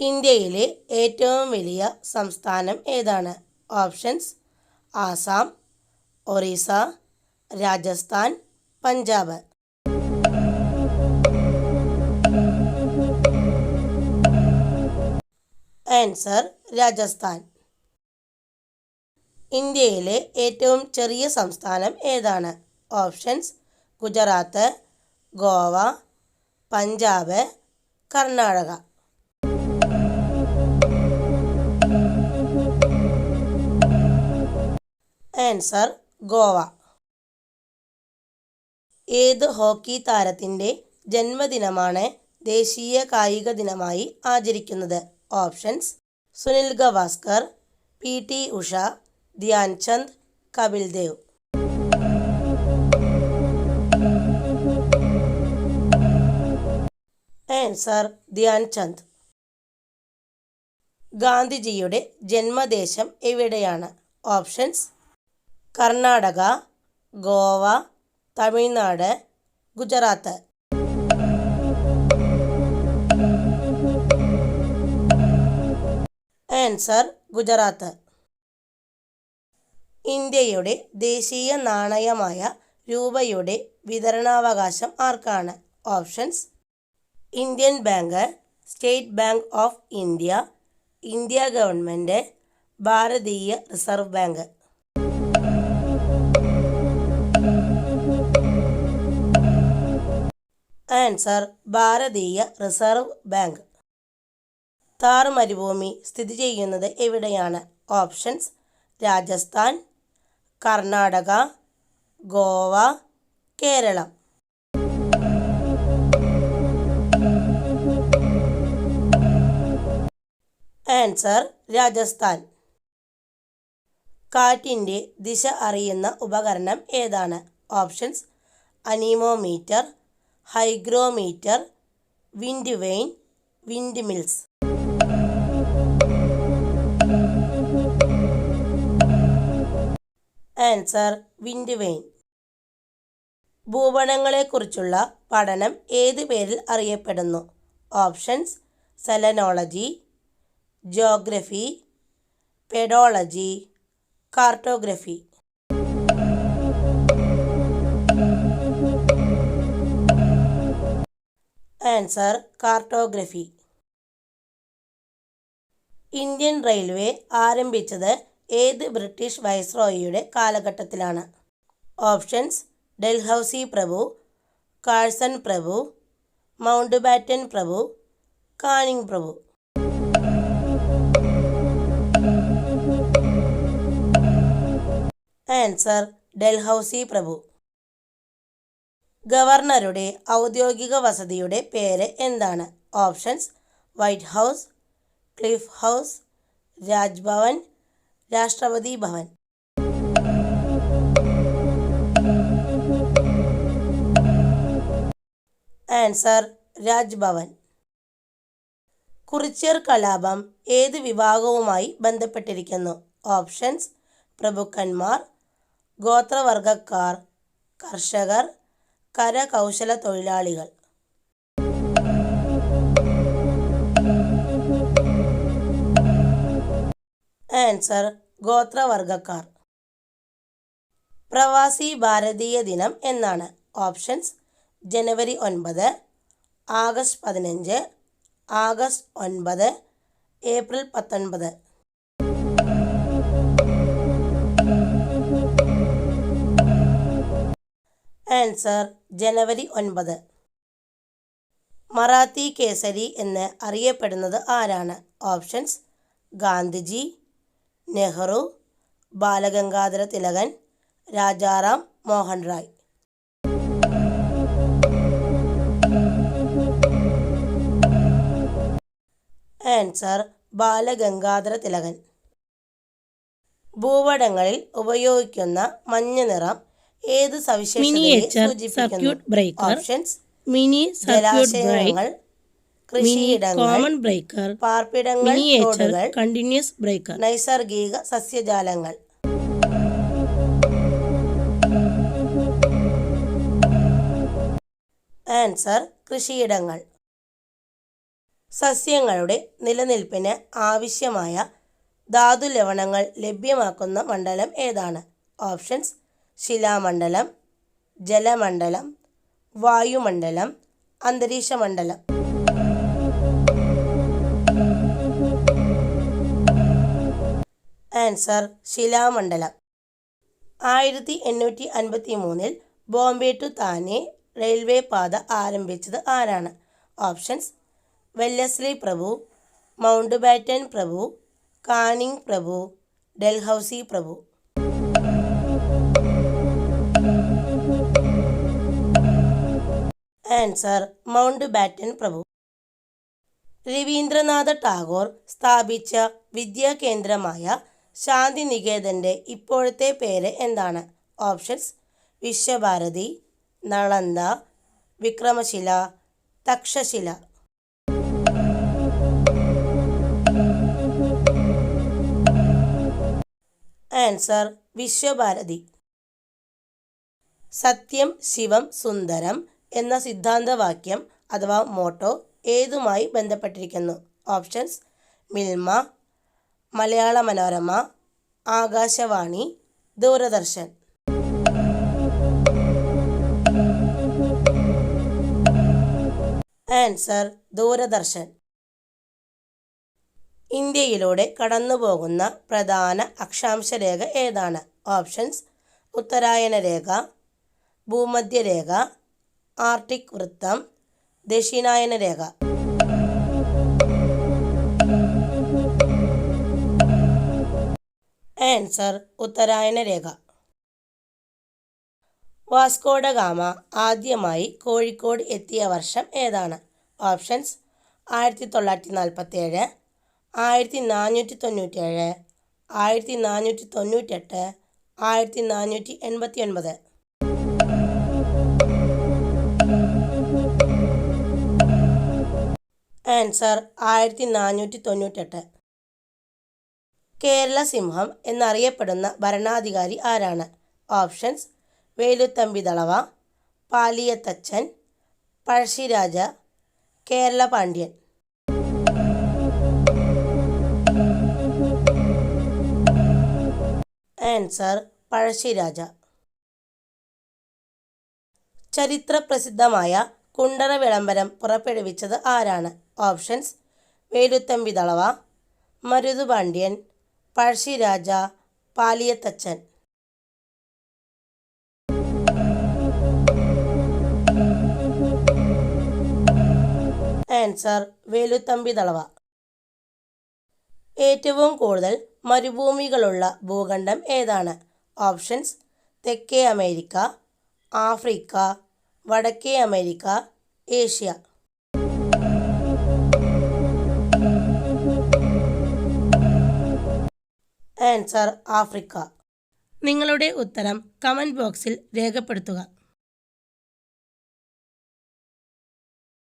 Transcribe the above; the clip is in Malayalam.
ഇന്ത്യയിലെ ഏറ്റവും വലിയ സംസ്ഥാനം ഏതാണ്? ഓപ്ഷൻസ്: ആസാം, ഒറീസ, രാജസ്ഥാൻ, പഞ്ചാബ്. ആൻസർ: രാജസ്ഥാൻ. ഇന്ത്യയിലെ ഏറ്റവും ചെറിയ സംസ്ഥാനം ഏതാണ്? ഓപ്ഷൻസ്: ഗുജറാത്ത്, ഗോവ, പഞ്ചാബ്, കർണാടക. ആൻസർ: ഗോവ. ഏത് ഹോക്കി താരത്തിൻ്റെ ജന്മദിനമാണ് ദേശീയ കായിക ദിനമായി ആചരിക്കുന്നത്? Options: Sunil Gavaskar, PT. Usha, Dhyan Chand, Kapil Dev. Answer: Dhyan Chand. ഗാന്ധിജിയുടെ ജന്മദേശം എവിടെയാണ്? ഓപ്ഷൻസ്: കർണാടക, ഗോവ, തമിഴ്നാട്, ഗുജറാത്ത്. ആൻസർ: ഗുജറാത്ത്. ഇന്ത്യയുടെ ദേശീയ നാണയമായ രൂപയുടെ വിതരണാവകാശം ആർക്കാണ്? Options: Indian bank, state bank of India, India government, Bharatiya reserve bank. Answer: Bharatiya reserve bank. Thar മരുഭൂമി സ്ഥിതി ചെയ്യുന്നത് എവിടെയാണ്? ഓപ്ഷൻസ്: രാജസ്ഥാൻ, കർണാടക, ഗോവ, കേരളം. ആൻസർ: രാജസ്ഥാൻ. കാറ്റിൻ്റെ ദിശ അറിയുന്ന ഉപകരണം ഏതാണ്? Options: anemometer, hygrometer, wind vane, windmills. Answer: wind vane. ഭൂപടങ്ങളെക്കുറിച്ചുള്ള പഠനം ഏത് പേരിൽ അറിയപ്പെടുന്നു? Options: selenology, geography, pedology, cartography. Answer: cartography. Indian railway ആരംഭിച്ചത് ഏത് ബ്രിട്ടീഷ് വൈസ്രോയിയുടെ കാലഘട്ടത്തിലാണ്? ഓപ്ഷൻസ്: ഡൽഹൌസി പ്രഭു, കാഴ്സൺ പ്രഭു, മൗണ്ട് ബാറ്റൻ പ്രഭു, കാനിങ് പ്രഭു. ആൻസർ: ഡൽഹൌസി പ്രഭു. ഗവർണറുടെ ഔദ്യോഗിക വസതിയുടെ പേര് എന്താണ്? Options: white house, cliff house, Raj Bhavan, രാഷ്ട്രപതി ഭവൻ. ആൻസർ: രാജ്ഭവൻ. കുറിച്യർ കലാപം ഏത് വിഭാഗവുമായി ബന്ധപ്പെട്ടിരിക്കുന്നു? ഓപ്ഷൻസ്: പ്രഭുക്കന്മാർ, ഗോത്രവർഗക്കാർ, കർഷകർ, കരകൗശല തൊഴിലാളികൾ. ആൻസർ: ഗോത്രവർഗക്കാർ. പ്രവാസി ഭാരതീയ ദിനം എന്നാണ്? ഓപ്ഷൻസ്: ജനുവരി 9, ആഗസ്റ്റ് 15, ആഗസ്റ്റ് 9, ഏപ്രിൽ 19. ആൻസർ: ജനുവരി 9. മറാത്തി കേസരി എന്ന് അറിയപ്പെടുന്നത് ആരാണ്? ഓപ്ഷൻസ്: ഗാന്ധിജി, നെഹ്റു, ബാലഗംഗാധര തിലകൻ, രാജാറാം മോഹൻ റായ്. ആൻസർ: ബാലഗംഗാധര തിലകൻ. ഭൂപടങ്ങളിൽ ഉപയോഗിക്കുന്ന മഞ്ഞ നിറം ഏത് സവിശേഷതയെ സൂചിപ്പിക്കുന്നു? ഓപ്ഷൻസ്: ജലാശയങ്ങൾ, കൃഷിയിടങ്ങൾ, പാർപ്പിടങ്ങൾ, റോഡുകൾ, നൈസർഗിക സസ്യജാലങ്ങൾ. ആൻസർ: കൃഷിയിടങ്ങൾ. സസ്യങ്ങളുടെ നിലനിൽപ്പിന് ആവശ്യമായ ധാതു ലവണങ്ങൾ ലഭ്യമാക്കുന്ന മണ്ഡലം ഏതാണ്? ഓപ്ഷൻസ്: ശിലാമണ്ഡലം, ജലമണ്ഡലം, വായുമണ്ഡലം, അന്തരീക്ഷമണ്ഡലം. ആൻസർ: ശിലാമണ്ഡലം. 1853 ബോംബെ ടു താനെ റെയിൽവേ പാത ആരംഭിച്ചത് ആരാണ്? ഓപ്ഷൻസ്: വെല്ലസ്ലി പ്രഭു, മൗണ്ട് ബാറ്റൻ പ്രഭു, കാനിങ് പ്രഭു, ഡൽഹൌസി പ്രഭു. ആൻസർ: മൗണ്ട് ബാറ്റൻ പ്രഭു. രവീന്ദ്രനാഥ ടാഗോർ സ്ഥാപിച്ച വിദ്യാകേന്ദ്രമായ ശാന്തിനികേതൻ്റെ ഇപ്പോഴത്തെ പേര് എന്താണ്? ഓപ്ഷൻസ്: വിശ്വഭാരതി, നളന്ദ, വിക്രമശില, തക്ഷശില. ആൻസർ: വിശ്വഭാരതി. സത്യം ശിവം സുന്ദരം എന്ന സിദ്ധാന്തവാക്യം അഥവാ മോട്ടോ ഏതുമായി ബന്ധപ്പെട്ടിരിക്കുന്നു? ഓപ്ഷൻസ്: മിൽമ, മലയാള മനോരമ, ആകാശവാണി, ദൂരദർശൻ. ആൻസർ: ദൂരദർശൻ. ഇന്ത്യയിലൂടെ കടന്നുപോകുന്ന പ്രധാന അക്ഷാംശ രേഖ ഏതാണ്? ഓപ്ഷൻസ്: ഉത്തരായന രേഖ, ഭൂമധ്യരേഖ, ആർട്ടിക് വൃത്തം, ദക്ഷിണായന രേഖ. ആൻസർ: ഉത്തരായന രേഖ. വാസ്കോ ഡ ഗാമ ആദ്യമായി കോഴിക്കോട് എത്തിയ വർഷം ഏതാണ്? ഓപ്ഷൻസ്: 1947, 1497, 1498, 1489. ആൻസർ: 1498. കേരള സിംഹം എന്നറിയപ്പെടുന്ന ഭരണാധികാരി ആരാണ്? ഓപ്ഷൻസ്: വേലുത്തമ്പി ദളവ, പാലിയത്തച്ചൻ, പഴശ്ശിരാജ, കേരള പാണ്ഡ്യൻ. ആൻസർ: പഴശ്ശിരാജ. ചരിത്ര പ്രസിദ്ധമായ കുണ്ടറ വിളംബരം പുറപ്പെടുവിച്ചത് ആരാണ്? ഓപ്ഷൻസ്: വേലുത്തമ്പി ദളവ, മരുതുപാണ്ഡ്യൻ, പഴശ്ശിരാജ, പാലിയത്തച്ചൻ. ആൻസർ: വേലുത്തമ്പി ദളവ. ഏറ്റവും കൂടുതൽ മരുഭൂമികളുള്ള ഭൂഖണ്ഡം ഏതാണ്? ഓപ്ഷൻസ്: തെക്കേ അമേരിക്ക, ആഫ്രിക്ക, വടക്കേ അമേരിക്ക, ഏഷ്യ. Answer: Africa. നിങ്ങളുടെ ഉത്തരം കമൻറ്റ് ബോക്സിൽ രേഖപ്പെടുത്തുക.